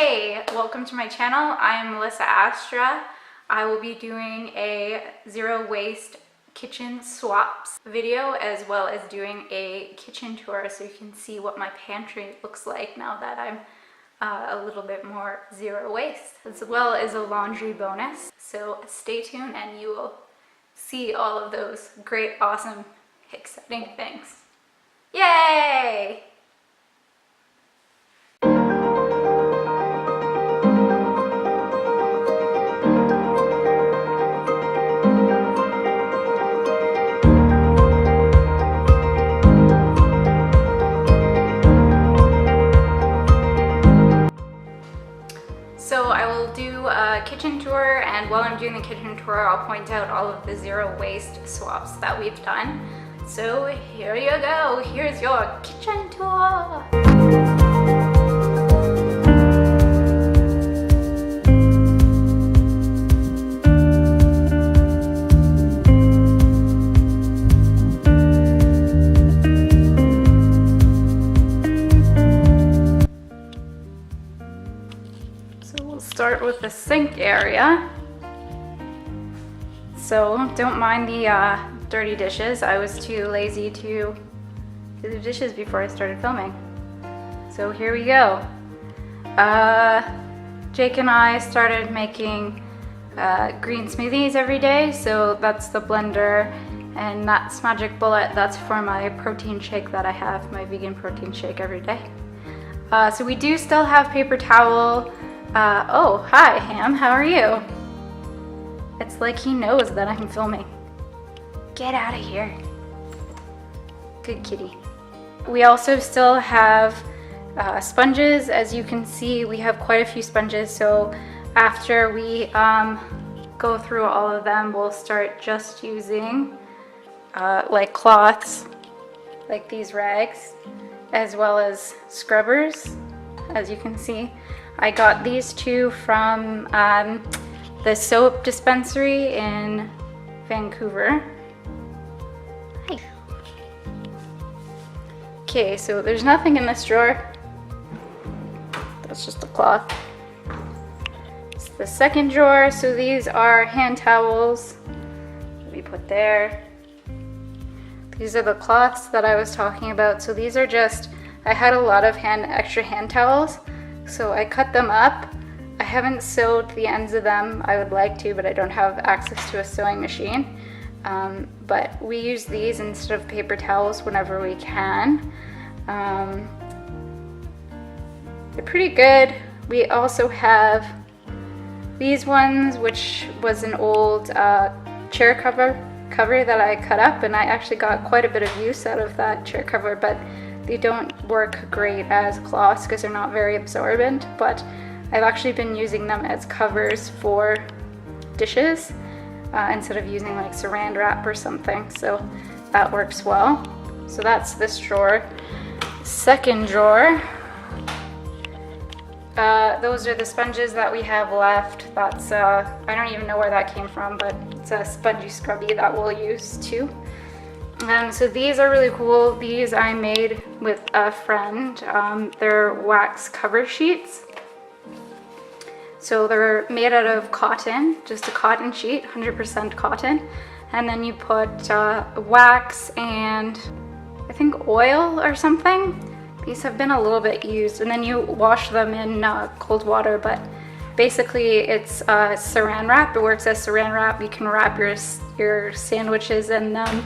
Hey, welcome to my channel. I'm Melissa Astra. I will be doing a zero waste kitchen swaps video as well as doing a kitchen tour so you can see what my pantry looks like now that I'm a little bit more zero waste, as well as a laundry bonus. So stay tuned and you will see all of those great, awesome, exciting things. Yay! So I will do a kitchen tour, and while I'm doing the kitchen tour, I'll point out all of the zero waste swaps that we've done. So here you go, here's your kitchen tour. Start with the sink area. So don't mind the dirty dishes. I was too lazy to do the dishes before I started filming. So here we go. Jake and I started making green smoothies every day. So that's the blender, and that's Magic Bullet. That's for my protein shake that I have, my vegan protein shake every day. So we do still have paper towel. Oh, hi, Ham, how are you? It's like he knows that I'm filming. Get out of here. Good kitty. We also still have sponges. As you can see, we have quite a few sponges, so after we go through all of them, we'll start just using like cloths, like these rags, as well as scrubbers. As you can see, I got these two from the soap dispensary in Vancouver. Hi. Okay, so there's nothing in this drawer. That's just a cloth. It's the second drawer, so these are hand towels that we put there. These are the cloths that I was talking about. So these are just, I had a lot of extra hand towels. So I cut them up. I haven't sewed the ends of them. I would like to, but I don't have access to a sewing machine. But we use these instead of paper towels whenever we can. They're pretty good. We also have these ones, which was an old chair cover that I cut up, and I actually got quite a bit of use out of that chair cover, but they don't work great as cloths because they're not very absorbent, but I've actually been using them as covers for dishes instead of using like saran wrap or something, so that works well. So that's this drawer. Second drawer, those are the sponges that we have left. That's, I don't even know where that came from, but it's a spongy scrubby that we'll use too. So these are really cool. These I made with a friend. They're wax cover sheets. So they're made out of cotton, just a cotton sheet, 100% cotton. And then you put wax and I think oil or something. These have been a little bit used, and then you wash them in cold water, but basically it's saran wrap. It works as saran wrap. You can wrap your sandwiches in them.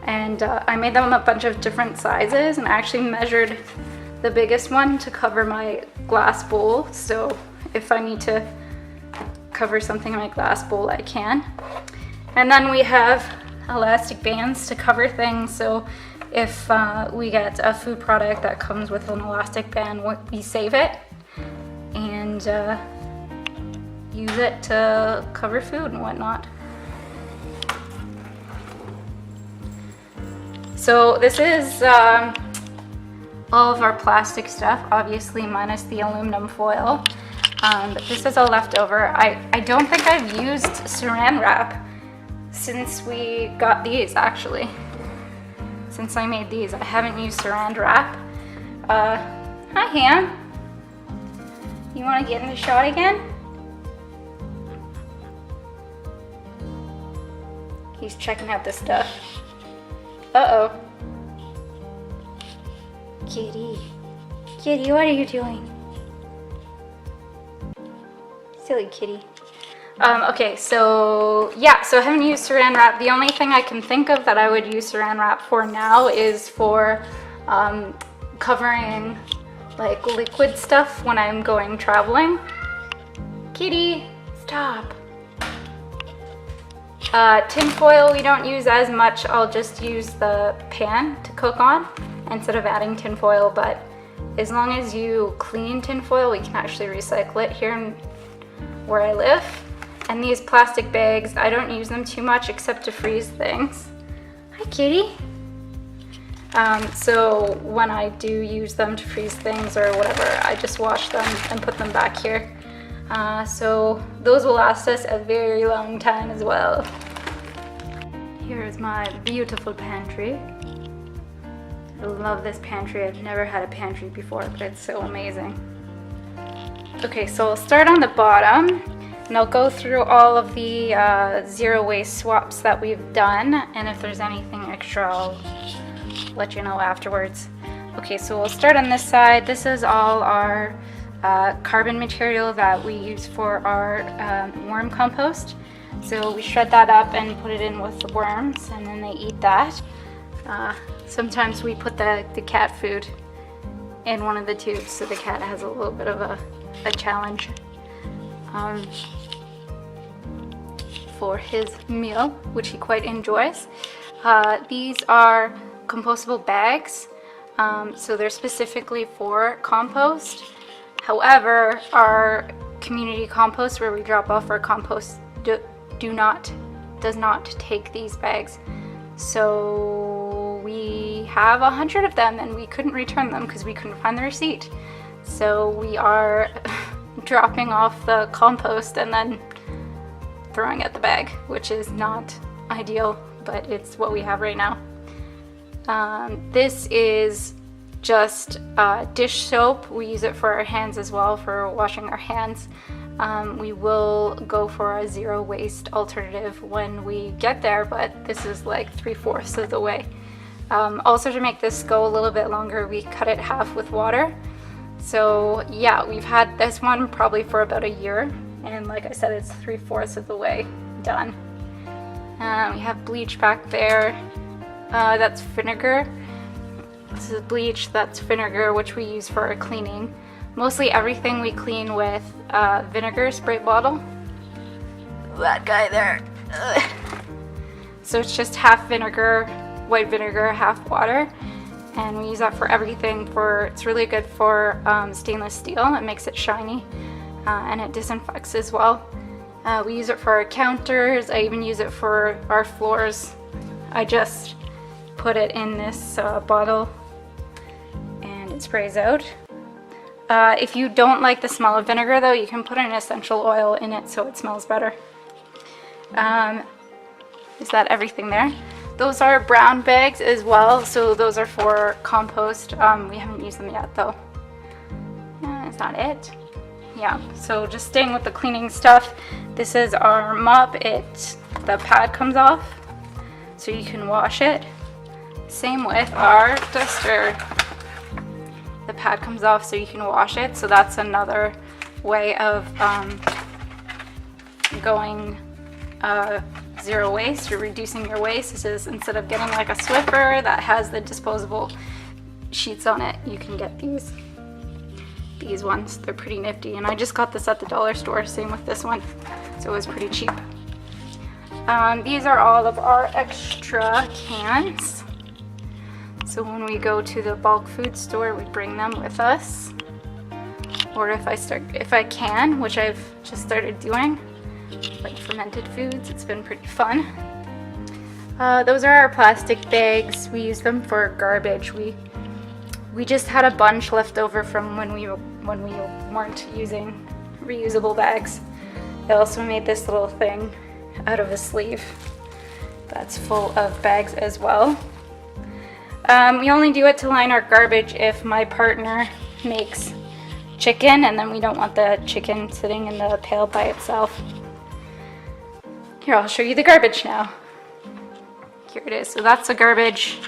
And I made them a bunch of different sizes, and I actually measured the biggest one to cover my glass bowl. So if I need to cover something in my glass bowl, I can. And then we have elastic bands to cover things. So if we get a food product that comes with an elastic band, we save it and use it to cover food and whatnot. So this is all of our plastic stuff, obviously minus the aluminum foil. But this is a leftover. I don't think I've used saran wrap since we got these, actually. Since I made these, I haven't used saran wrap. Hi, Ham. You You want to get in the shot again? He's checking out the stuff. Uh-oh. Kitty. Kitty, what are you doing? Silly kitty. Okay, so yeah, so I haven't used saran wrap. The only thing I can think of that I would use saran wrap for now is for covering like liquid stuff when I'm going traveling. Kitty, stop. Tin foil we don't use as much. I'll just use the pan to cook on instead of adding tin foil, but as long as you clean tin foil, we can actually recycle it here where I live. And these plastic bags, I don't use them too much except to freeze things. Hi, kitty. So when I do use them to freeze things or whatever, I just wash them and put them back here. So those will last us a very long time as well. Here's my beautiful pantry. I love this pantry. I've never had a pantry before, but it's so amazing. Okay, so I'll start on the bottom and I'll go through all of the zero waste swaps that we've done, and if there's anything extra I'll let you know afterwards. Okay, so we'll start on this side. This is all our carbon material that we use for our worm compost. So we shred that up and put it in with the worms, and then they eat that. Sometimes we put the cat food in one of the tubes, so the cat has a little bit of a challenge for his meal, which he quite enjoys. These are compostable bags, so they're specifically for compost. However, our community compost where we drop off our compost does not take these bags. So we have 100 of them and we couldn't return them because we couldn't find the receipt. So we are dropping off the compost and then throwing out the bag, which is not ideal, but it's what we have right now. This is just dish soap. We use it for our hands as well, for washing our hands. We will go for a zero waste alternative when we get there, but this is like 3/4 of the way. Also, to make this go a little bit longer, we cut it half with water. So yeah, we've had this one probably for about a year, and like I said, it's 3/4 of the way done. We have bleach back there. That's vinegar. This is bleach, that's vinegar, which we use for our cleaning. Mostly everything we clean with vinegar spray bottle. That guy there. Ugh. So it's just half vinegar, white vinegar, half water. And we use that for everything. It's really good for stainless steel. It makes it shiny and it disinfects as well. We use it for our counters. I even use it for our floors. I just put it in this bottle and it sprays out. If you don't like the smell of vinegar though, you can put an essential oil in it so it smells better. Is that everything there? Those are brown bags as well, so those are for compost. We haven't used them yet though. Is that it? Yeah, so just staying with the cleaning stuff. This is our mop. The pad comes off so you can wash it. Same with our duster. The pad comes off so you can wash it. So that's another way of going zero waste or reducing your waste. This is, instead of getting like a Swiffer that has the disposable sheets on it, you can get these ones. They're pretty nifty, and I just got this at the dollar store. Same with this one, so it was pretty cheap. These are all of our extra cans. So when we go to the bulk food store, we bring them with us. Or if I can, which I've just started doing, like fermented foods. It's been pretty fun. Those are our plastic bags. We use them for garbage. We just had a bunch left over from when we weren't using reusable bags. I also made this little thing out of a sleeve that's full of bags as well. We only do it to line our garbage if my partner makes chicken, and then we don't want the chicken sitting in the pail by itself. Here, I'll show you the garbage now. Here it is. So that's the garbage.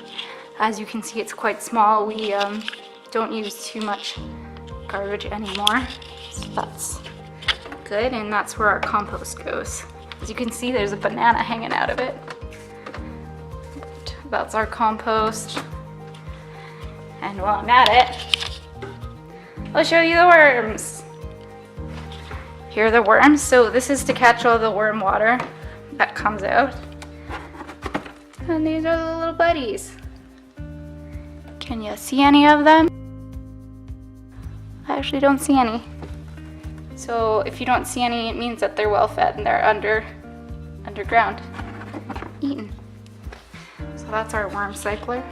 As you can see, it's quite small. We don't use too much garbage anymore. So that's good, and that's where our compost goes. As you can see, there's a banana hanging out of it. That's our compost. And while I'm at it, I'll show you the worms. Here are the worms. So this is to catch all the worm water that comes out. And these are the little buddies. Can you see any of them? I actually don't see any. So if you don't see any, it means that they're well fed and they're underground, eaten. So that's our worm cycler.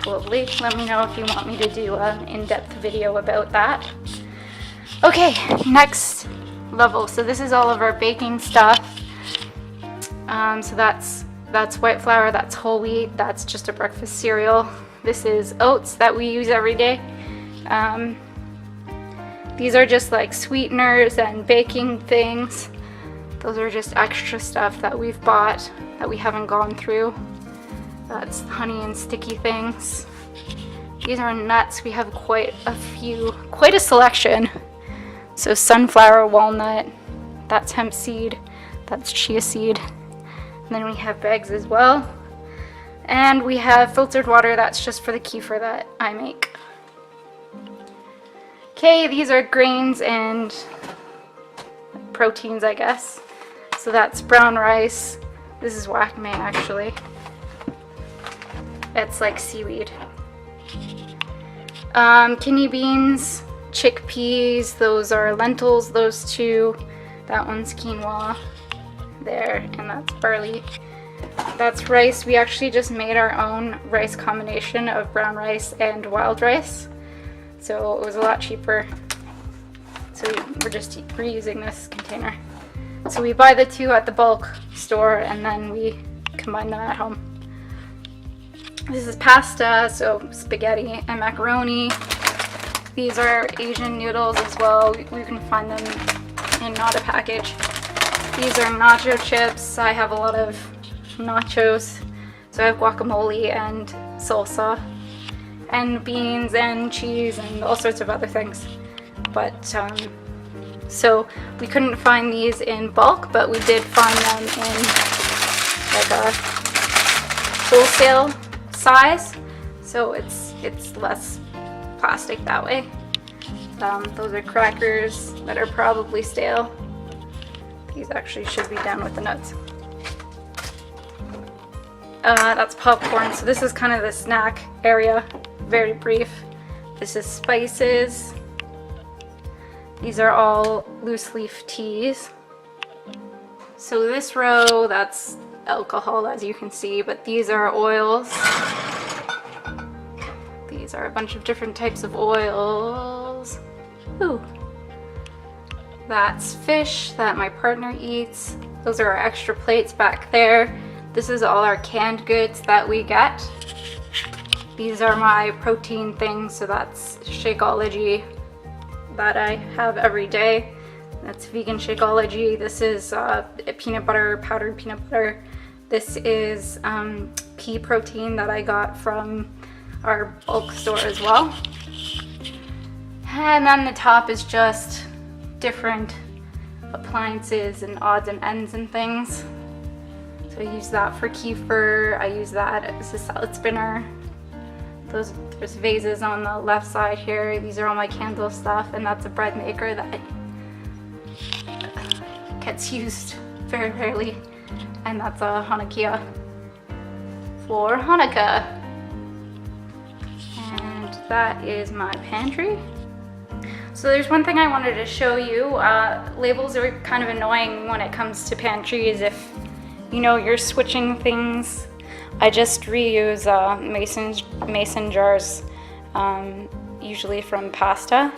Lovely. Let me know if you want me to do an in-depth video about that. Okay, next level. So this is all of our baking stuff. So that's white flour, that's whole wheat, that's just a breakfast cereal. This is oats that we use every day. These are just like sweeteners and baking things. Those are just extra stuff that we've bought that we haven't gone through. That's honey and sticky things. These are nuts. We have quite a selection. So sunflower, walnut, that's hemp seed, that's chia seed. And then we have bags as well. And we have filtered water, that's just for the kefir that I make. Okay, these are grains and proteins, I guess. So that's brown rice. This is wakame actually. It's like seaweed. Kidney beans, chickpeas, those are lentils, those two. That one's quinoa there, and that's barley. That's rice. We actually just made our own rice combination of brown rice and wild rice. So it was a lot cheaper. So we're just reusing this container. So we buy the two at the bulk store and then we combine them at home. This is pasta, so spaghetti and macaroni. These are Asian noodles as well. We can find them in not a package. These are nacho chips. I have a lot of nachos. So I have guacamole and salsa and beans and cheese and all sorts of other things. But so we couldn't find these in bulk, but we did find them in like a wholesale size. So it's less plastic that way. Those are crackers that are probably stale. These actually should be done with the nuts. That's popcorn. So this is kind of the snack area. Very brief. This is spices. These are all loose leaf teas. So this row, that's alcohol as you can see, but these are oils. These are a bunch of different types of oils. Ooh. That's fish that my partner eats. Those are our extra plates back there. This is all our canned goods that we get. These are my protein things, so that's Shakeology that I have every day. That's vegan Shakeology. This is peanut butter, powdered peanut butter. This is pea protein that I got from our bulk store as well. And then the top is just different appliances and odds and ends and things. So I use that for kefir. I use that as a salad spinner. There's vases on the left side here. These are all my candle stuff, and that's a bread maker that gets used very rarely. And that's a Hanukkah for Hanukkah. And that is my pantry. So there's one thing I wanted to show you. Labels are kind of annoying when it comes to pantries if you know you're switching things. I just reuse mason jars, usually from pasta.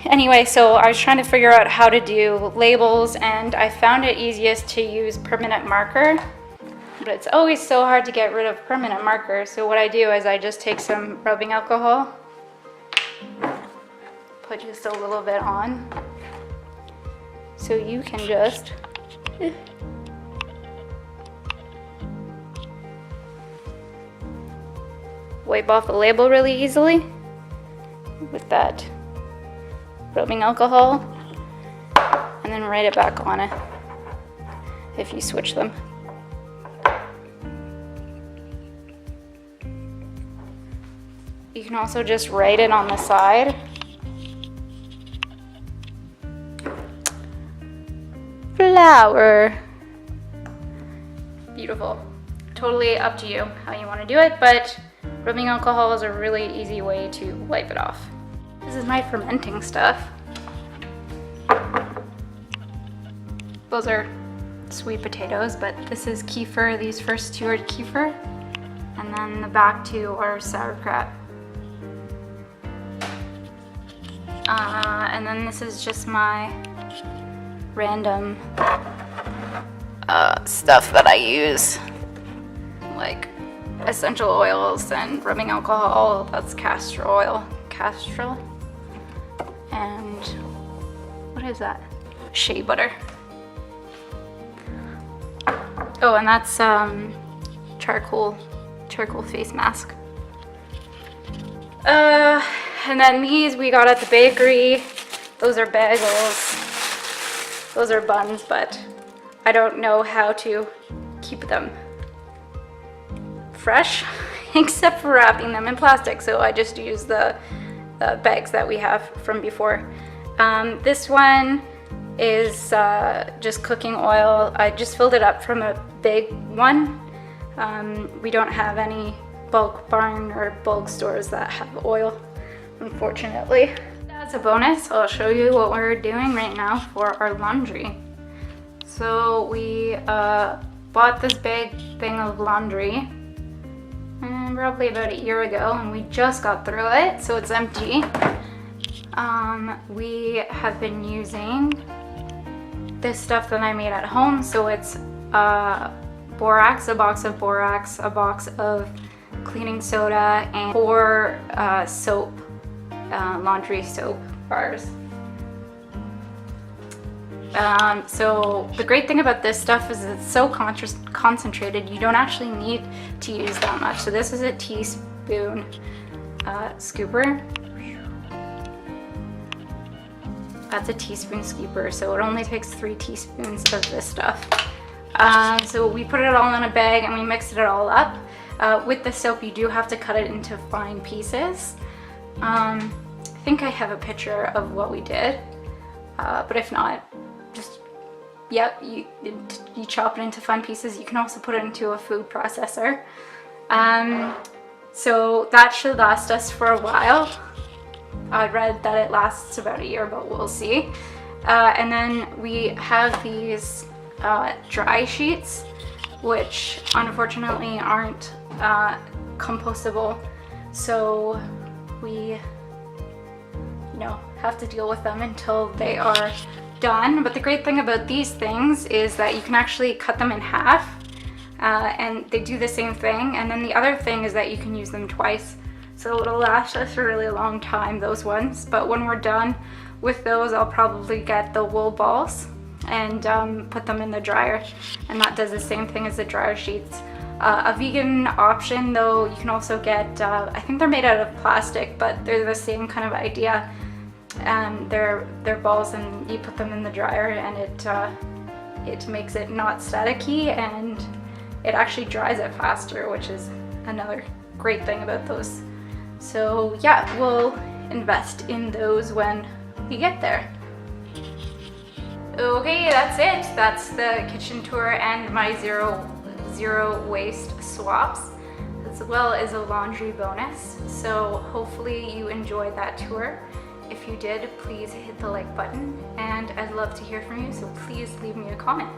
Anyway, so I was trying to figure out how to do labels, and I found it easiest to use permanent marker, but it's always so hard to get rid of permanent marker. So what I do is I just take some rubbing alcohol put just a little bit on. So you can just wipe off the label really easily with that rubbing alcohol, and then write it back on it if you switch them. You can also just write it on the side. Flower. Beautiful. Totally up to you how you want to do it, but rubbing alcohol is a really easy way to wipe it off. This is my fermenting stuff. Those are sweet potatoes, but this is kefir. These first two are kefir, and then the back two are sauerkraut. And then this is just my random stuff that I use, like essential oils and rubbing alcohol. That's castor oil, and what is that? Shea butter. Oh, and that's charcoal face mask. And then these we got at the bakery. Those are bagels. Those are buns, but I don't know how to keep them fresh except for wrapping them in plastic. So I just use the bags that we have from before. This one is just cooking oil. I just filled it up from a big one. We don't have any bulk barn or bulk stores that have oil, unfortunately. As a bonus, I'll show you what we're doing right now for our laundry. So we bought this big thing of laundry probably about a year ago, and we just got through it, so it's empty. We have been using this stuff that I made at home, so it's borax, a box of borax, a box of cleaning soda, and 4 soap, laundry soap bars. So the great thing about this stuff is it's so concentrated, you don't actually need to use that much. So this is a teaspoon scooper. That's a teaspoon scooper, so it only takes 3 teaspoons of this stuff. So we put it all in a bag and we mixed it all up. With the soap, you do have to cut it into fine pieces. I think I have a picture of what we did, but if not, just, yep, you chop it into fine pieces. You can also put it into a food processor. So that should last us for a while. I read that it lasts about a year, but we'll see. And then we have these dry sheets, which unfortunately aren't compostable, so we have to deal with them until they are done. But the great thing about these things is that you can actually cut them in half, and they do the same thing. And then the other thing is that you can use them twice, so it'll last us a really long time, those ones. But when we're done with those, I'll probably get the wool balls and put them in the dryer, and that does the same thing as the dryer sheets. A vegan option though, you can also get, I think they're made out of plastic, but they're the same kind of idea. They're balls, and you put them in the dryer, and it makes it not staticky, and it actually dries it faster, which is another great thing about those. So yeah, we'll invest in those when we get there. Okay, that's it. That's the kitchen tour and my zero waste swaps, as well as a laundry bonus. So hopefully you enjoyed that tour. If you did, please hit the like button, and I'd love to hear from you, so please leave me a comment.